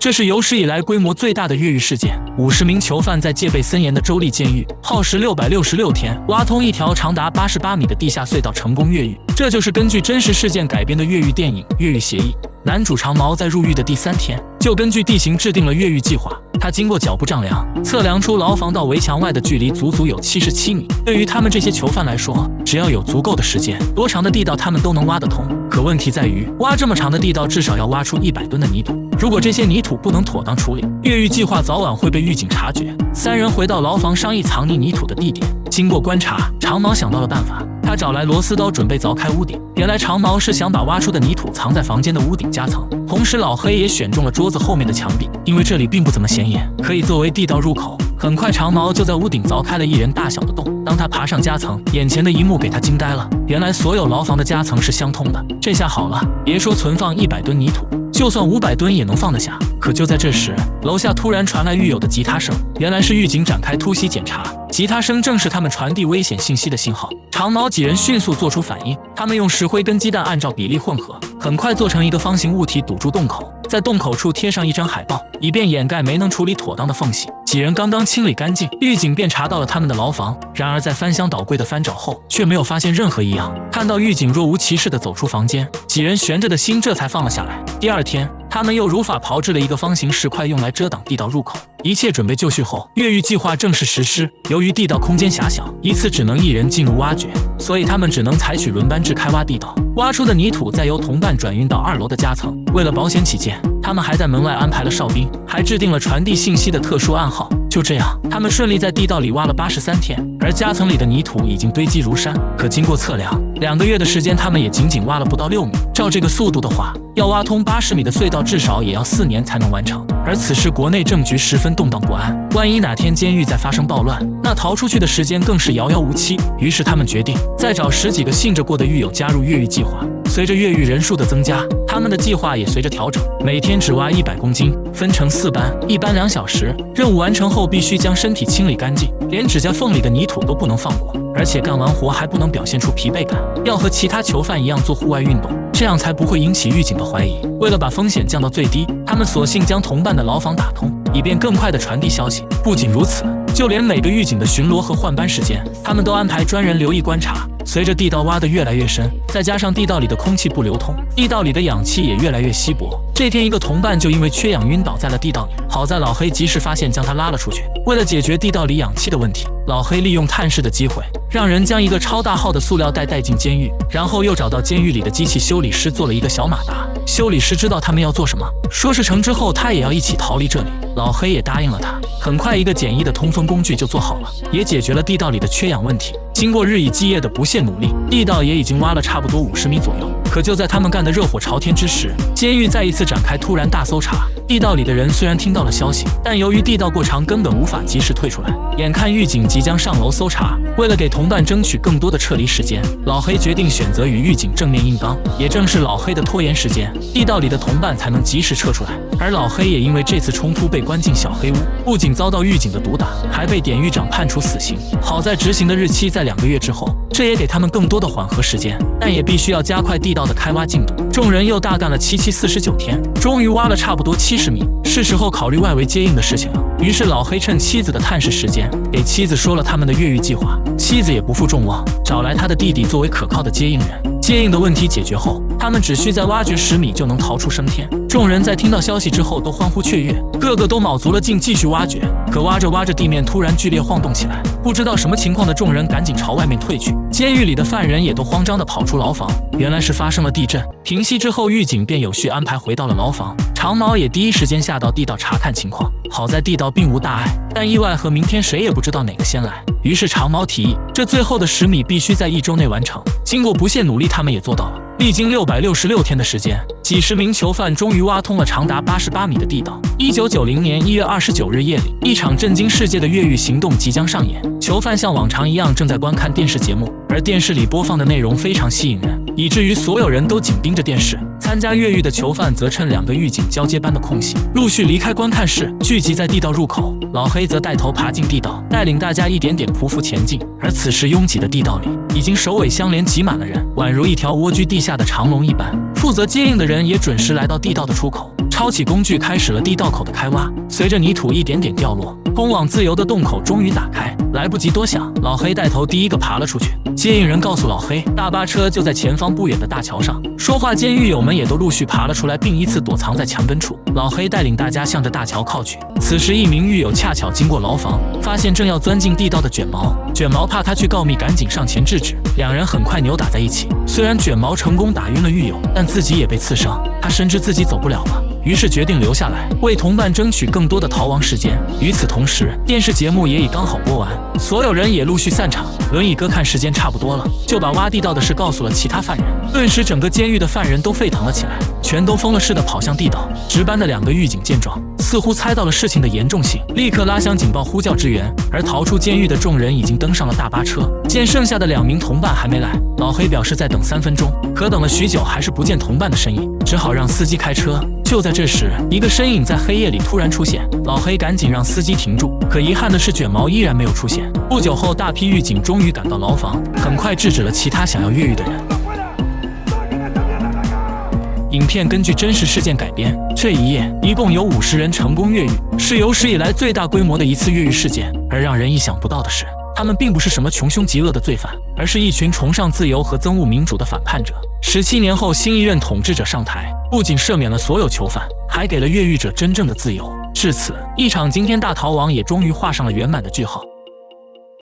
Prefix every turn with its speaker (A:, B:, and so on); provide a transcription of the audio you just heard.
A: 这是有史以来规模最大的越狱事件。50名囚犯在戒备森严的州立监狱耗时666天，挖通一条长达88米的地下隧道，成功越狱。这就是根据真实事件改编的越狱电影《越狱协议》。男主长毛在入狱的第3天，就根据地形制定了越狱计划。他经过脚步丈量，测量出牢房到围墙外的距离足足有77米。对于他们这些囚犯来说，只要有足够的时间，多长的地道他们都能挖得通。可问题在于，挖这么长的地道，至少要挖出100吨的泥土。如果这些泥土不能妥当处理，越狱计划早晚会被狱警察觉。3人回到牢房商议藏匿泥土的地点。经过观察，长毛想到了办法。他找来螺丝刀，准备凿开屋顶。原来长毛是想把挖出的泥土藏在房间的屋顶夹层。同时，老黑也选中了桌子后面的墙壁，因为这里并不怎么显眼，可以作为地道入口。很快，长毛就在屋顶凿开了1人大小的洞。当他爬上夹层，眼前的一幕给他惊呆了。原来所有牢房的夹层是相通的。这下好了，别说存放100吨泥土，就算500吨也能放得下。可就在这时，楼下突然传来狱友的吉他声，原来是狱警展开突袭检查。吉他声正是他们传递危险信息的信号。长毛几人迅速做出反应，他们用石灰跟鸡蛋按照比例混合，很快做成一个方形物体堵住洞口，在洞口处贴上一张海报，以便掩盖没能处理妥当的缝隙。几人刚刚清理干净，狱警便查到了他们的牢房。然而在翻箱倒柜的翻找后，却没有发现任何异样。看到狱警若无其事地走出房间，几人悬着的心这才放了下来。第2天，他们又如法炮制了一个方形石块，用来遮挡地道入口。一切准备就绪后，越狱计划正式实施。由于地道空间狭小，一次只能1人进入挖掘，所以他们只能采取轮班制开挖地道。挖出的泥土再由同伴转运到2楼的夹层。为了保险起见，他们还在门外安排了哨兵，还制定了传递信息的特殊暗号。就这样，他们顺利在地道里挖了83天，而夹层里的泥土已经堆积如山。可经过测量，2个月的时间，他们也仅仅挖了不到6米。照这个速度的话，要挖通80米的隧道，至少也要4年才能完成。而此时国内政局十分动荡不安，万一哪天监狱再发生暴乱，那逃出去的时间更是遥遥无期。于是他们决定再找10几个信着过的狱友加入越狱计划。随着越狱人数的增加，他们的计划也随着调整，每天只挖100公斤，分成4班，一班2小时。任务完成后必须将身体清理干净，连指甲缝里的泥土都不能放过。而且干完活还不能表现出疲惫感，要和其他囚犯一样做户外运动，这样才不会引起狱警的怀疑。为了把风险降到最低，他们索性将同伴的牢房打通，以便更快地传递消息。不仅如此，就连每个狱警的巡逻和换班时间，他们都安排专人留意观察。随着地道挖得越来越深，再加上地道里的空气不流通，地道里的氧气也越来越稀薄。这天，一个同伴就因为缺氧晕倒在了地道里，好在老黑及时发现，将他拉了出去。为了解决地道里氧气的问题，老黑利用探视的机会，让人将一个超大号的塑料袋带进监狱，然后又找到监狱里的机器修理师做了一个小马达。修理师知道他们要做什么，说事成之后他也要一起逃离这里。老黑也答应了他。很快，一个简易的通风工具就做好了，也解决了地道里的缺氧问题。经过日以继夜的不懈努力，地道也已经挖了差不多50米左右。可就在他们干得热火朝天之时，监狱再一次展开突然大搜查。地道里的人虽然听到了消息，但由于地道过长，根本无法及时退出来。眼看狱警即将上楼搜查，为了给同伴争取更多的撤离时间，老黑决定选择与狱警正面硬刚。也正是老黑的拖延时间，地道里的同伴才能及时撤出来。而老黑也因为这次冲突被关进小黑屋，不仅遭到狱警的毒打，还被典狱长判处死刑。好在执行的日期在2个月之后，这也给他们更多的缓和时间，但也必须要加快地道的开挖进度。众人又大干了749天，终于挖了差不多70米，是时候考虑外围接应的事情了。于是老黑趁妻子的探视时间，给妻子说了他们的越狱计划。妻子也不负众望，找来他的弟弟作为可靠的接应人。接应的问题解决后，他们只需再挖掘10米就能逃出升天。众人在听到消息之后都欢呼雀跃，个个都卯足了劲继续挖掘。可挖着挖着，地面突然剧烈晃动起来，不知道什么情况的众人赶紧朝外面退去。监狱里的犯人也都慌张地跑出牢房，原来是发生了地震。平息之后，狱警便有序安排回到了牢房。长毛也第一时间下到地道查看情况，好在地道并无大碍，但意外和明天谁也不知道哪个先来。于是长毛提议，这最后的10米必须在1周内完成。经过不懈努力，他们也做到了。历经666天的时间，几十名囚犯终于挖通了长达88米的地道。1990年1月29日夜里，一场震惊世界的越狱行动即将上演。囚犯像往常一样正在观看电视节目，而电视里播放的内容非常吸引人，以至于所有人都紧盯着电视。参加越狱的囚犯则趁2个狱警交接班的空隙，陆续离开观看室，聚集在地道入口。老黑则带头爬进地道，带领大家一点点匍匐前进。而此时拥挤的地道里，已经首尾相连挤满了人，宛如一条蜗居地下的长龙一般。负责接应的人也准时来到地道的出口，抄起工具开始了地道口的开挖。随着泥土一点点掉落，通往自由的洞口终于打开。来不及多想，老黑带头第一个爬了出去。接应人告诉老黑，大巴车就在前方不远的大桥上。说话间，狱友们也都陆续爬了出来，并依次躲藏在墙根处。老黑带领大家向着大桥靠去。此时，一名狱友恰巧经过牢房，发现正要钻进地道的卷毛。卷毛怕他去告密，赶紧上前制止。两人很快扭打在一起。虽然卷毛成功打晕了狱友，但自己也被刺伤。他深知自己走不了了，于是决定留下来，为同伴争取更多的逃亡时间。与此同时，电视节目也已刚好播完，所有人也陆续散场。轮椅哥看时间差不多了，就把挖地道的事告诉了其他犯人。顿时，整个监狱的犯人都沸腾了起来，全都疯了似的跑向地道。值班的2个狱警见状，似乎猜到了事情的严重性，立刻拉响警报呼叫支援。而逃出监狱的众人已经登上了大巴车，见剩下的2名同伴还没来，老黑表示再等3分钟，可等了许久还是不见同伴的身影，只好让司机开车。就在这时，一个身影在黑夜里突然出现，老黑赶紧让司机停住，可遗憾的是卷毛依然没有出现。不久后，大批狱警终于赶到牢房，很快制止了其他想要越狱的人。影片根据真实事件改编，这一夜一共有50人成功越狱，是有史以来最大规模的一次越狱事件。而让人意想不到的是，他们并不是什么穷凶极恶的罪犯，而是一群崇尚自由和憎恶民主的反叛者。17年后，新一任统治者上台，不仅赦免了所有囚犯，还给了越狱者真正的自由。至此，一场惊天大逃亡也终于画上了圆满的句号。